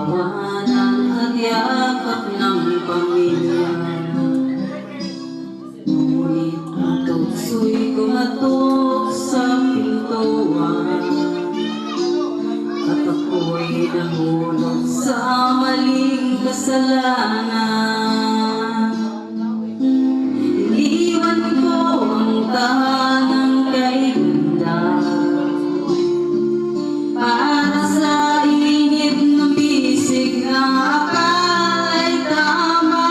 tawanan at yakap ng pamilya. Ngunit ang tukso'y kumatok sa pintuan at ako'y nahulog sa maling kasalanan. Iniwan ko ang tahanang kaiganda para sa init ng bisig ng akala'y tama.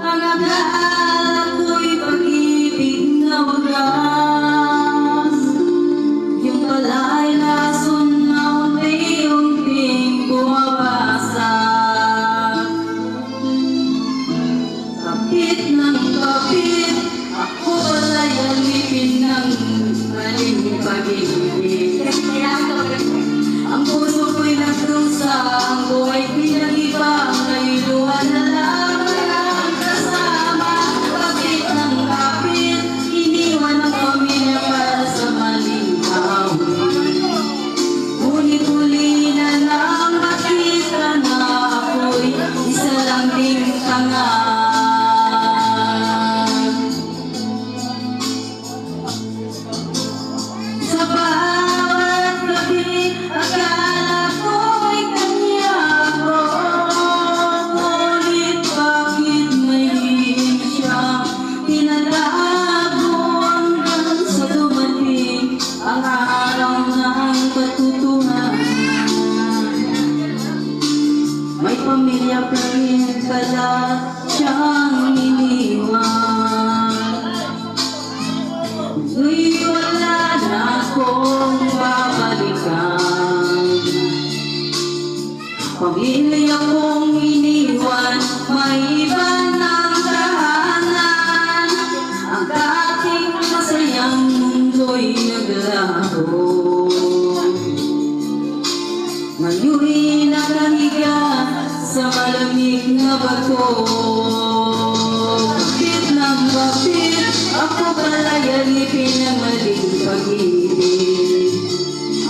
Ang akala ko'y pag-ibig na wagas, yung pala'y lason na unti-unting bumabasag. Kapit ng kapit, ako pala'y alipin ng maling pag-ibig. Ang puso ko'y nagdusa, ang buhay pinag-iba, nga'y luha na lamang ang kasama. Kapit ng kapit, iniwan ang pamilya para sa maling awit. Ngunit huli na lang makita na ako'y isa lang ding tanga. Sa bawat gabi, akala ko'y kanya ako. Ngunit bakit may hihig siya tinatago hanggang sa dumating ang araw ng katotohanan. May pamilya pa rin pala siyang iniwan. Nga'y wala na akong babalikan. Pamilya kong iniwan, may iba ng tahanan. Ang dating masayang mundo'y naglaho. Ngayon'y nakahiga sa malamig na bato. Kapit ng kapit, ako pala'y alipin ng maling pag-ibig.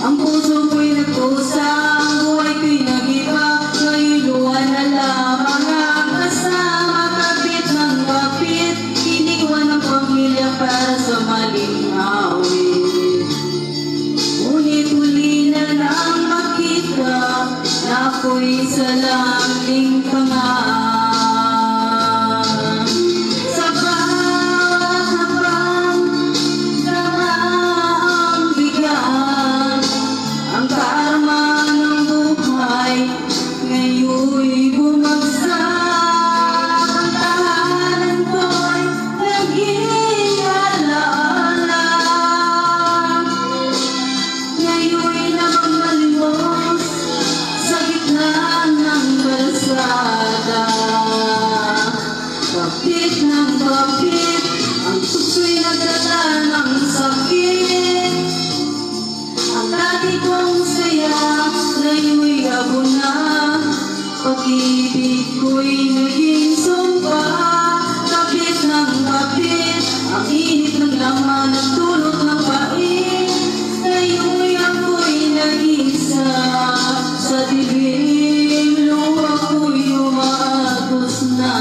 Ang puso ko'y nagkusa, ang buhay ko'y nag-iba, nga'y luha na lamang ang kasama. Kapit ng kapit, iniwan ang pamilya para sa maling awit. Ngunit huli na lang makita na ako'y isa lang ding tanga. Sa bawat habang tama ang bigat, ang karma ng buhay ngayon'y bumagsak. Ang tahanan ko'y naging alaala, ngayon'y namamalimos sa gitna ng kalsada. Kapit ng kapit, ang tukso'y nagdala ng sakit. Ang dati kong saya, ngayon'y abo na. Pag-ibig ko'y naging sumpa. Kapit ng kapit, ang init ng laman at dulot ng pait. Ngayon'y ako'y nag-isa sa dilim, luha ko'y umaagos na.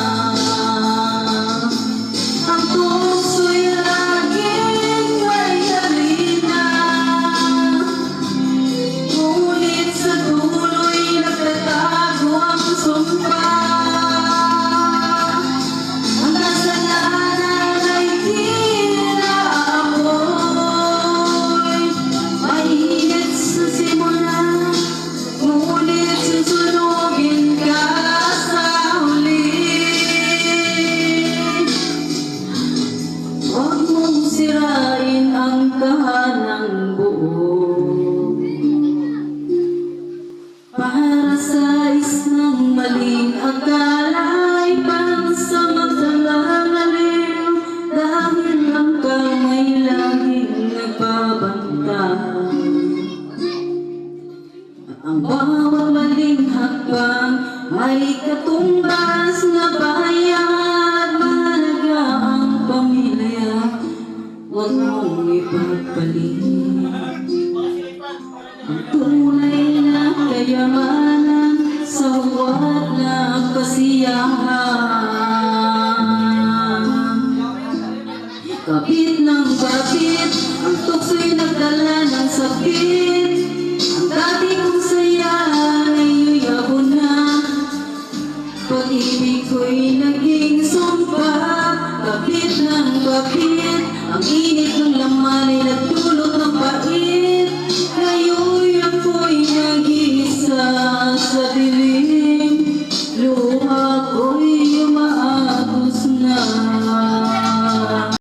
Ang puso'y laging may halina, ngunit sa dulo'y nagtatago ang sumpa. Ang kasalanan ay kinaamoy, mainit sa simula, ngunit susunugin ka sa huli. Huwag mong sirain ang tahanang buo para sa isang maling akala'y pansamagaling. Dahil ang kamay laging nagbabantay, ang bawat maling hakbang may katumbas na bayad. Mahalaga ang pamilya, huwag mong ipagpalit. Ang tunay na kayamanan sa huwat na kasiyahan. Kapit ng bakit, ang tukso'y nagdala ng sakit. Ang dati kong saya ay yuyabon na. Pag-ibig ko'y naging sumpa. Kapit ng bakit, ang init ng laman ay nagdala.